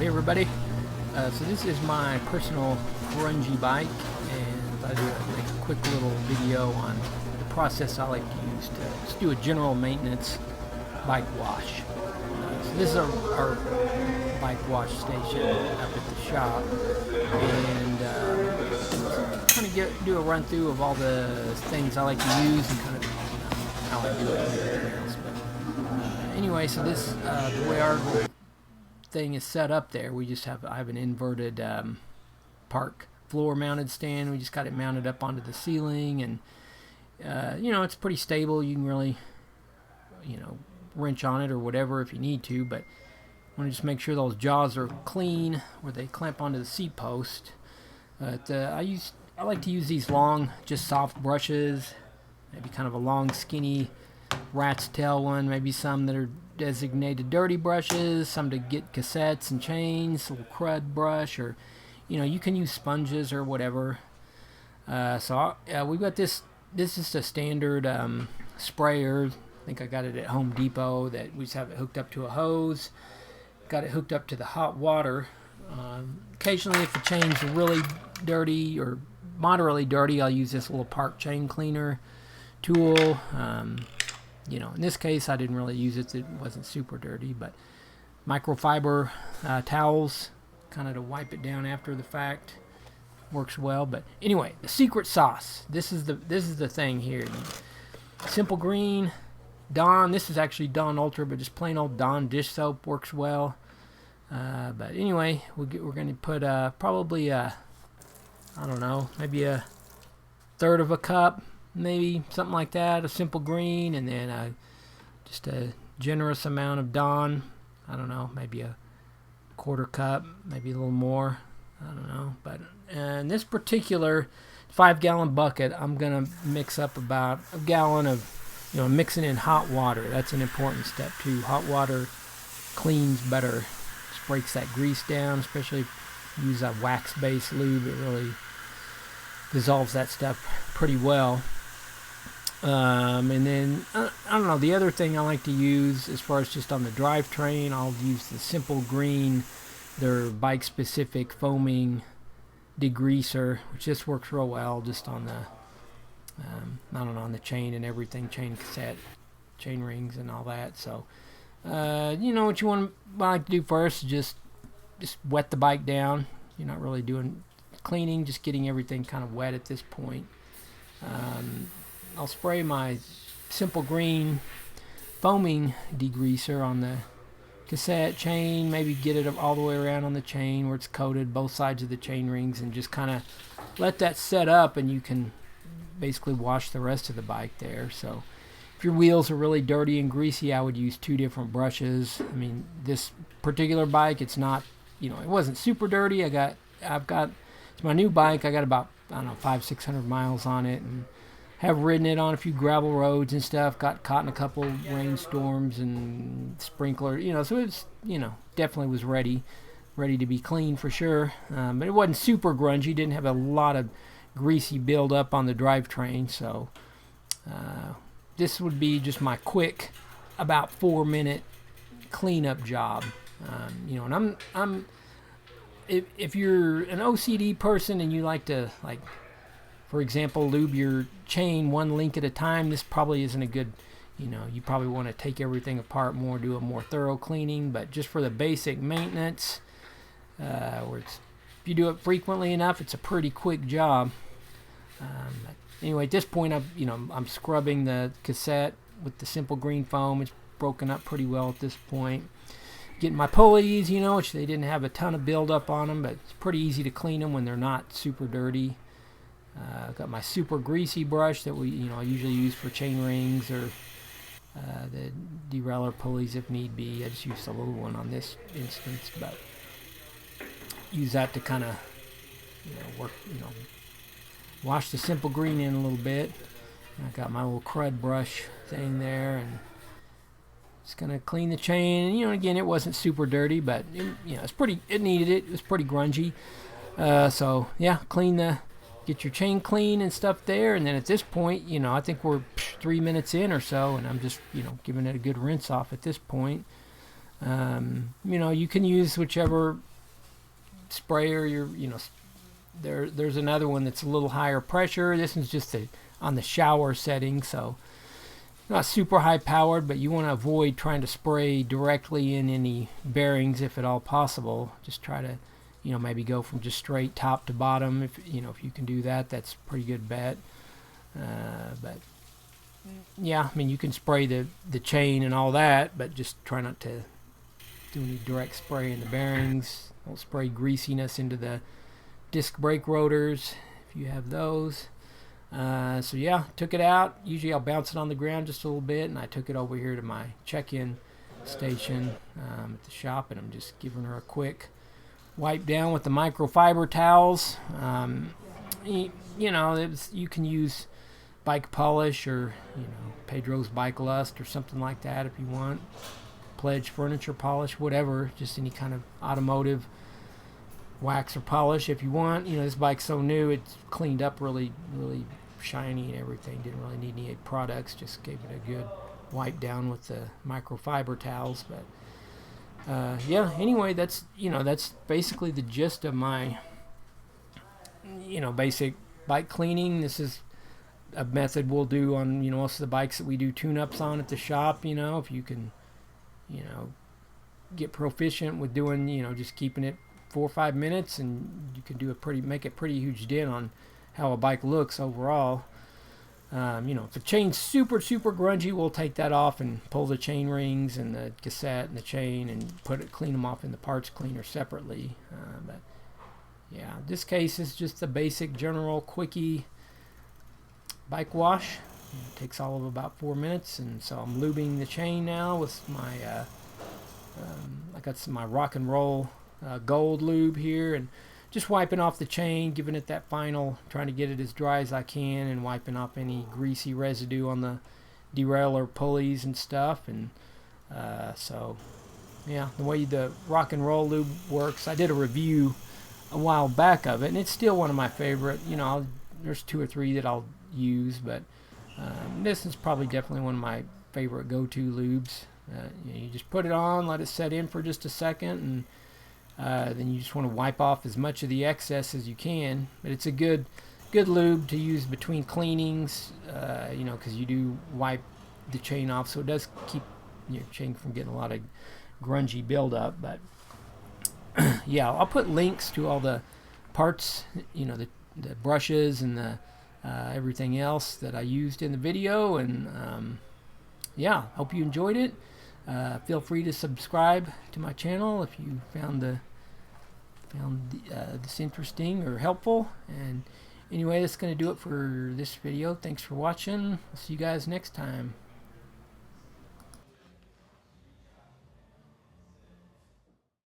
Hey everybody, so this is my personal grungy bike, and I do make a quick little video on the process I like to use to just do a general maintenance bike wash. So this is our bike wash station up at the shop, and kind of do a run through of all the things I like to use and kind of how I do it and everything else. But anyway, so this the way our thing is set up there, I have an inverted park floor mounted stand. We just got it mounted up onto the ceiling, and it's pretty stable. You can really wrench on it or whatever if you need to, but I want to just make sure those jaws are clean where they clamp onto the seat post. But I like to use these long, just soft brushes, maybe kind of a long skinny rat's tail one, maybe some that are designated dirty brushes, some to get cassettes and chains, a little crud brush, or you can use sponges or whatever. We've got this is a standard sprayer. I think I got it at Home Depot, that we just have it hooked up to a hose, got it hooked up to the hot water. Occasionally if the chain's really dirty or moderately dirty, I'll use this little park chain cleaner tool. In this case I didn't really use it. It wasn't super dirty, but microfiber towels kind of to wipe it down after the fact works well. But anyway, the secret sauce, this is the thing here. Simple Green Dawn, this is actually Dawn Ultra, but just plain old Dawn dish soap works well. But anyway, we're going to put probably I don't know, maybe a third of a cup, maybe something like that, a Simple Green, and then just a generous amount of Dawn. I don't know, maybe a quarter cup, maybe a little more, I don't know. But in this particular 5-gallon bucket, I'm gonna mix up about a gallon of mixing in hot water. That's an important step too. Hot water cleans better, just breaks that grease down, especially if you use a wax-based lube. It really dissolves that stuff pretty well. And then I don't know, the other thing I like to use as far as just on the drivetrain, I'll use the Simple Green, their bike specific foaming degreaser, which just works real well just on the on the chain and everything, chain cassette, chain rings and all that. So what I like to do first is just wet the bike down. You're not really doing cleaning, just getting everything kind of wet at this point. I'll spray my Simple Green foaming degreaser on the cassette chain, maybe get it all the way around on the chain where it's coated, both sides of the chain rings, and just kind of let that set up, and you can basically wash the rest of the bike there. So if your wheels are really dirty and greasy, I would use 2 different brushes. I mean, this particular bike, it's not, it wasn't super dirty. It's my new bike. I got about, 500-600 miles on it, and have ridden it on a few gravel roads and stuff. Got caught in a couple rainstorms and sprinkler, so it's, definitely was ready to be clean for sure. But it wasn't super grungy. Didn't have a lot of greasy buildup on the drivetrain. So this would be just my quick, about 4-minute cleanup job. And I'm if you're an OCD person and you like to, for example, lube your chain one link at a time, this probably isn't a good, you probably want to take everything apart more, do a more thorough cleaning. But just for the basic maintenance, if you do it frequently enough, it's a pretty quick job. Anyway, at this point, I'm scrubbing the cassette with the Simple Green foam. It's broken up pretty well at this point. Getting my pulleys, which they didn't have a ton of buildup on them, but it's pretty easy to clean them when they're not super dirty. I've got my super greasy brush that I usually use for chain rings or the derailleur pulleys if need be. I just used a little one on this instance, but use that to kind of work, wash the Simple Green in a little bit. And I got my little crud brush thing there, and just gonna clean the chain. And again, it wasn't super dirty, but it's pretty. It needed it. It was pretty grungy. So yeah, get your chain clean and stuff there, and then at this point, I think we're 3 minutes in or so, and I'm just, giving it a good rinse off at this point. You can use whichever sprayer, there's another one that's a little higher pressure. This one's just on the shower setting, so not super high powered, but you want to avoid trying to spray directly in any bearings if at all possible. Just try to, maybe go from just straight top to bottom. If you can do that, that's a pretty good bet. But yeah, I mean, you can spray the chain and all that, but just try not to do any direct spray in the bearings. Don't spray greasiness into the disc brake rotors if you have those. So yeah, took it out. Usually I'll bounce it on the ground just a little bit, and I took it over here to my check-in station at the shop, and I'm just giving her a quick wipe down with the microfiber towels. You can use bike polish or Pedro's Bike Lust or something like that if you want. Pledge furniture polish, whatever, just any kind of automotive wax or polish if you want. This bike's so new, it's cleaned up really shiny and everything. Didn't really need any products, just gave it a good wipe down with the microfiber towels. But yeah, anyway, that's basically the gist of my basic bike cleaning. This is a method we'll do on most of the bikes that we do tune-ups on at the shop. If you can get proficient with doing just keeping it 4 or 5 minutes, and you can make a pretty huge dent on how a bike looks overall. If the chain's super grungy, we'll take that off and pull the chain rings and the cassette and the chain and clean them off in the parts cleaner separately. But yeah, this case is just the basic general quickie bike wash. It takes all of about 4 minutes, and so I'm lubing the chain now with my I got my rock and roll gold lube here, and just wiping off the chain, giving it that final, trying to get it as dry as I can, and wiping off any greasy residue on the derailleur pulleys and stuff. And so yeah, the way the rock and roll lube works, I did a review a while back of it, and it's still one of my favorite. There's 2 or 3 that I'll use, but this is probably definitely one of my favorite go-to lubes. You just put it on, let it set in for just a second, and then you just want to wipe off as much of the excess as you can. But it's a good lube to use between cleanings, because you do wipe the chain off, so it does keep your chain from getting a lot of grungy buildup. But yeah, I'll put links to all the parts, the brushes and the everything else that I used in the video. And yeah, hope you enjoyed it. Feel free to subscribe to my channel if you found this interesting or helpful. And anyway, that's going to do it for this video. Thanks for watching. I'll see you guys next time.